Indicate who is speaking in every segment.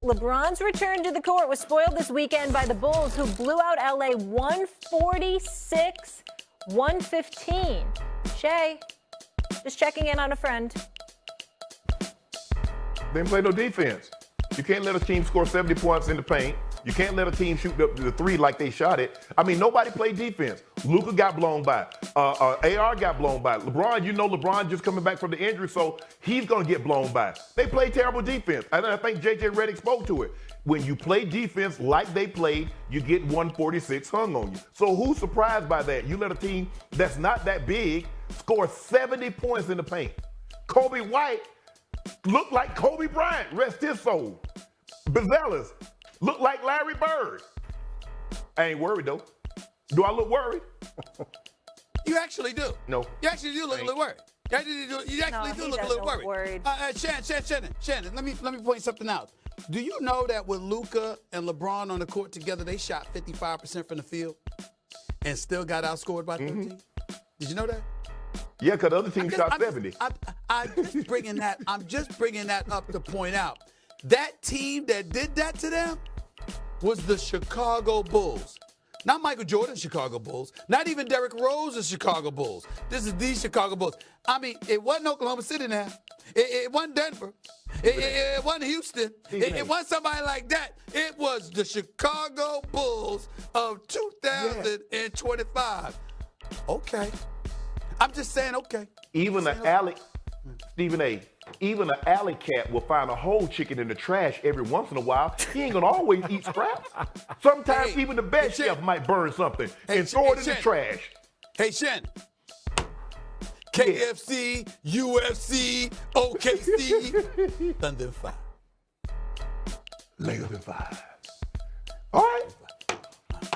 Speaker 1: LeBron's return to the court was spoiled this weekend by the Bulls, who blew out LA 146-115. Shay, just checking in on a friend.
Speaker 2: They didn't play no defense. You can't let a team score 70 points in the paint. You can't let a team shoot the three like they shot it. I mean, nobody played defense. Luka got blown by. AR got blown by. LeBron just coming back from the injury, so he's going to get blown by. They played terrible defense. And I think J.J. Redick spoke to it. When you play defense like they played, you get 146 hung on you. So who's surprised by that? You let a team that's not that big score 70 points in the paint. Kobe White looked like Kobe Bryant, rest his soul. Bezellas look like Larry Bird. I ain't worried, though. Do I look worried?
Speaker 3: You actually do.
Speaker 2: No.
Speaker 3: You actually do look a little worried. You actually do look a little worried. Shannon, let me point something out. Do you know that with Luka and LeBron on the court together, they shot 55% from the field and still got outscored by 13? Did you know that?
Speaker 2: Yeah, because the other team shot 70.
Speaker 3: I'm just bringing that up to point out. That team that did that to them was the Chicago Bulls. Not Michael Jordan's Chicago Bulls. Not even Derrick Rose's Chicago Bulls. This is the Chicago Bulls. I mean, it wasn't Oklahoma City now. It wasn't Denver. It wasn't Houston. It wasn't somebody like that. It was the Chicago Bulls of 2025. Okay. I'm just saying, okay.
Speaker 2: Even an alley cat will find a whole chicken in the trash every once in a while. He ain't gonna always eat scraps. Sometimes even the best chef might burn something and throw it in the trash.
Speaker 3: Hey, Shannon. KFC, UFC, OKC, Thunder in 5.
Speaker 2: Lakers in 5. All right.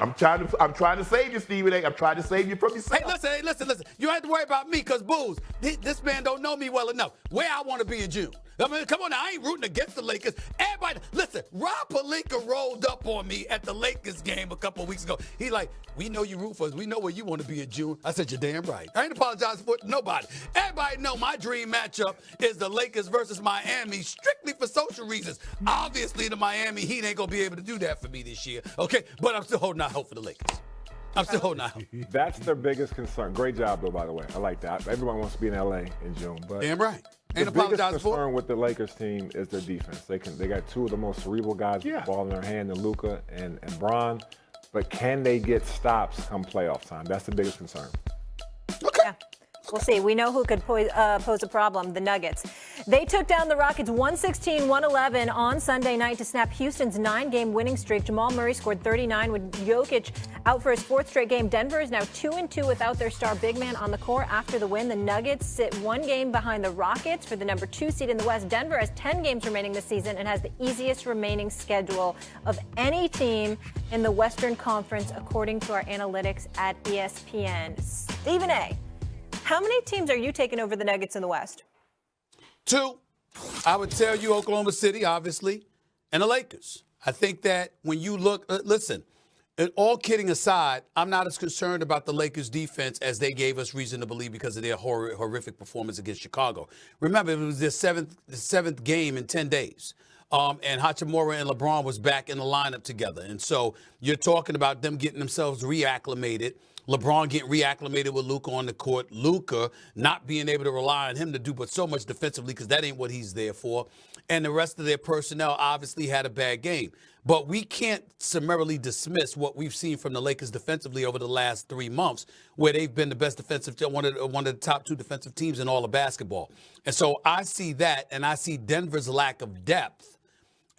Speaker 2: I'm trying to save you, Stephen A. I'm trying to save you from yourself.
Speaker 3: Hey, listen. You don't have to worry about me, because, Booze, this man don't know me well enough. Where I want to be in June. I mean, come on now, I ain't rooting against the Lakers. Everybody, listen, Rob Pelinka rolled up on me at the Lakers game a couple of weeks ago. He like, we know you root for us. We know where you want to be in June. I said, you're damn right. I ain't apologizing for nobody. Everybody know my dream matchup is the Lakers versus Miami, strictly for social reasons. Obviously, the Miami Heat ain't going to be able to do that for me this year, okay? But I'm still holding out hope for the Lakers. I'm still holding out hope.
Speaker 4: That's their biggest concern. Great job, though, by the way. I like that. Everyone wants to be in L.A. in June. But
Speaker 3: damn right.
Speaker 4: The biggest concern with the Lakers team is their defense. They got two of the most cerebral guys with the ball in their hand, in Luka and Bron. But can they get stops come playoff time? That's the biggest concern.
Speaker 3: Okay.
Speaker 1: Yeah. We'll see. We know who could pose a problem, the Nuggets. They took down the Rockets 116-111 on Sunday night to snap Houston's 9-game winning streak. Jamal Murray scored 39 with Jokic out for his fourth straight game. Denver is now 2-2 without their star big man on the court after the win. The Nuggets sit 1 game behind the Rockets for the number 2 seed in the West. Denver has 10 games remaining this season and has the easiest remaining schedule of any team in the Western Conference, according to our analytics at ESPN. Stephen A., how many teams are you taking over the Nuggets in the West?
Speaker 3: 2. I would tell you Oklahoma City, obviously, and the Lakers. I think that when you look, listen, and all kidding aside, I'm not as concerned about the Lakers defense as they gave us reason to believe because of their horrific performance against Chicago. Remember, it was their seventh game in 10 days. And Hachimura and LeBron was back in the lineup together. And so you're talking about them getting themselves reacclimated. LeBron getting reacclimated with Luka on the court. Luka not being able to rely on him to do but so much defensively because that ain't what he's there for. And the rest of their personnel obviously had a bad game. But we can't summarily dismiss what we've seen from the Lakers defensively over the last 3 months, where they've been the best defensive, one of the top 2 defensive teams in all of basketball. And so I see that, and I see Denver's lack of depth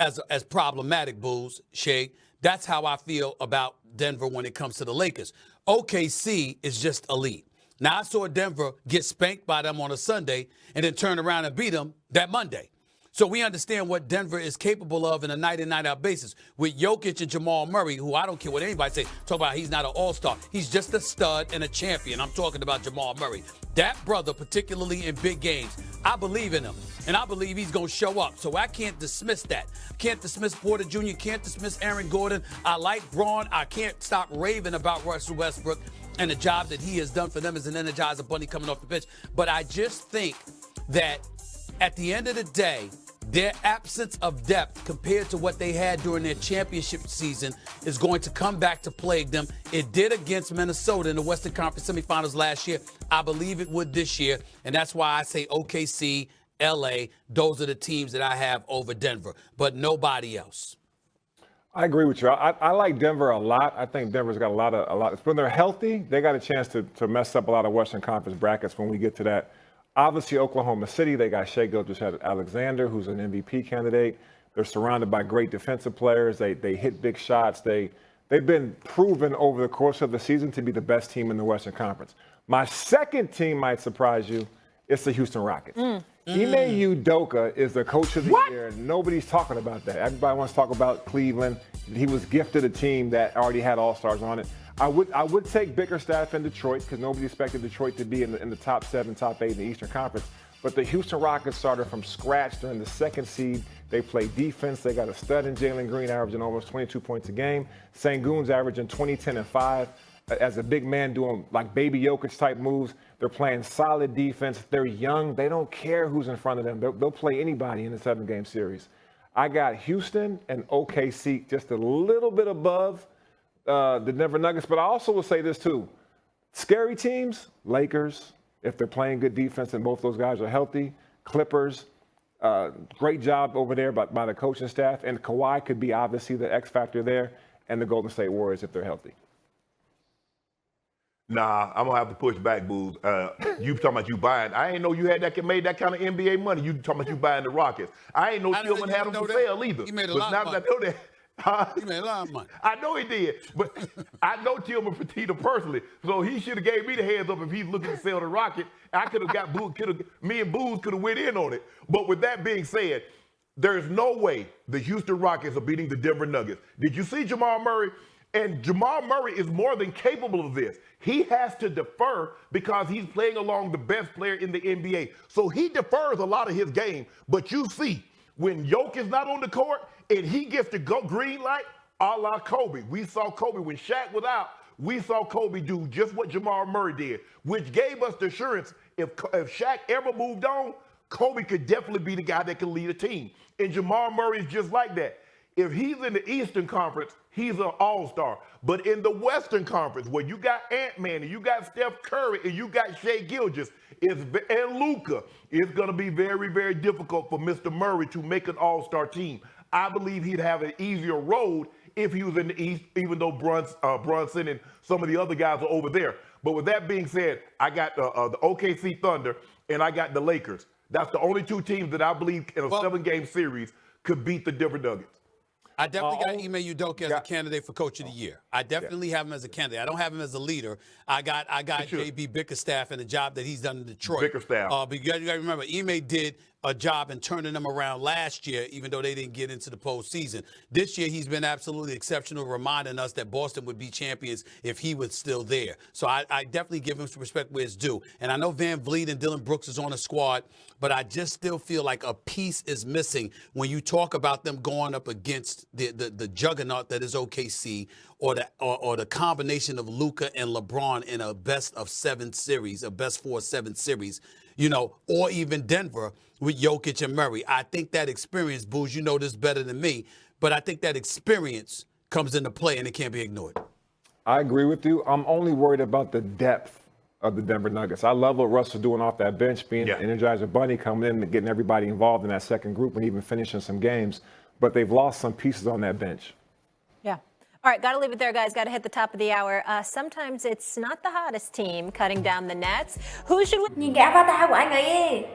Speaker 3: as problematic, Bulls, Shay. That's how I feel about Denver when it comes to the Lakers. OKC is just elite. Now, I saw Denver get spanked by them on a Sunday and then turn around and beat them that Monday. So we understand what Denver is capable of in a night-in, night-out basis. With Jokic and Jamal Murray, who I don't care what anybody say, talk about he's not an all-star. He's just a stud and a champion. I'm talking about Jamal Murray. That brother, particularly in big games, I believe in him. And I believe he's going to show up. So I can't dismiss that. Can't dismiss Porter Jr., can't dismiss Aaron Gordon. I like Braun. I can't stop raving about Russell Westbrook and the job that he has done for them as an Energizer Bunny coming off the bench. But I just think that at the end of the day, their absence of depth compared to what they had during their championship season is going to come back to plague them. It did against Minnesota in the Western Conference semifinals last year. I believe it would this year, and that's why I say OKC, LA, those are the teams that I have over Denver, but nobody else.
Speaker 4: I agree with you. I like Denver a lot. I think Denver's got a lot. When they're healthy, they got a chance to mess up a lot of Western Conference brackets when we get to that. Obviously, Oklahoma City, they got Shai Gilgeous-Alexander, who's an MVP candidate. They're surrounded by great defensive players. They hit big shots. They've been proven over the course of the season to be the best team in the Western Conference. My second team might surprise you. It's the Houston Rockets. Ime Udoka is the coach of the year, and nobody's talking about that. Everybody wants to talk about Cleveland. He was gifted a team that already had all-stars on it. I would take Bickerstaff in Detroit because nobody expected Detroit to be in the top 7, top 8 in the Eastern Conference. But the Houston Rockets started from scratch during the second seed. They play defense. They got a stud in Jalen Green averaging almost 22 points a game. Sengun's averaging 20, 10, and 5. As a big man doing like baby Jokic type moves. They're playing solid defense. They're young. They don't care who's in front of them. They'll play anybody in the 7-game series. I got Houston and OKC just a little bit above the Denver Nuggets. But I also will say this too. Scary teams, Lakers, if they're playing good defense and both those guys are healthy. Clippers, great job over there by the coaching staff. And Kawhi could be obviously the X factor there. And the Golden State Warriors if they're healthy.
Speaker 2: Nah, I'm gonna have to push back, Booz. You talking about you buying? I ain't know you had made that kind of NBA money. You talking about you buying the Rockets? I ain't know Tillman had them for sale either.
Speaker 3: He made a lot of money.
Speaker 2: I know that.
Speaker 3: He made a lot of money.
Speaker 2: I know he did, but I know Tillman Fertitta personally, so he should have gave me the heads up if he's looking to sell the Rocket. I could have got Booz. Me and Booz could have went in on it. But with that being said, there's no way the Houston Rockets are beating the Denver Nuggets. Did you see Jamal Murray? And Jamal Murray is more than capable of this. He has to defer because he's playing along the best player in the NBA. So he defers a lot of his game. But you see, when Jokic is not on the court and he gets to go green light, a la Kobe. We saw Kobe when Shaq was out. We saw Kobe do just what Jamal Murray did, which gave us the assurance if Shaq ever moved on, Kobe could definitely be the guy that can lead a team. And Jamal Murray is just like that. If he's in the Eastern Conference, he's an all-star. But in the Western Conference, where you got Ant-Man and you got Steph Curry and you got Shai Gilgeous and Luka, it's going to be very, very difficult for Mr. Murray to make an all-star team. I believe he'd have an easier road if he was in the East, even though Brunson and some of the other guys are over there. But with that being said, I got the OKC Thunder and I got the Lakers. That's the only two teams that I believe in a 7-game series could beat the Denver Nuggets.
Speaker 3: I definitely got Ime Udoka as a candidate for Coach of the Year. I definitely have him as a candidate. I don't have him as a leader. I got JB Bickerstaff and the job that he's done in Detroit.
Speaker 2: Bickerstaff.
Speaker 3: But you got to remember, Ime did a job in turning them around last year, even though they didn't get into the postseason. This year, he's been absolutely exceptional, reminding us that Boston would be champions if he was still there. So I definitely give him some respect where it's due. And I know Van Vliet and Dylan Brooks is on the squad, but I just still feel like a piece is missing when you talk about them going up against the juggernaut that is OKC or the combination of Luka and LeBron in a best of 7 series, a best 4-7 series, you know, or even Denver with Jokic and Murray. I think that experience, Booz, you know this better than me, but I think that experience comes into play and it can't be ignored.
Speaker 4: I agree with you. I'm only worried about the depth of the Denver Nuggets. I love what Russell's doing off that bench, being the Energizer Bunny, coming in and getting everybody involved in that second group and even finishing some games. But they've lost some pieces on that bench.
Speaker 1: Yeah. All right, got to leave it there, guys. Got to hit the top of the hour. Sometimes it's not the hottest team cutting down the nets. Who should win?
Speaker 5: Nhìn cái avatar của anh ấy.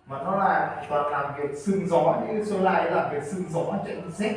Speaker 6: Mà nó là toàn làm việc sương gió, nhưng số lại làm việc sương gió chạy con xét.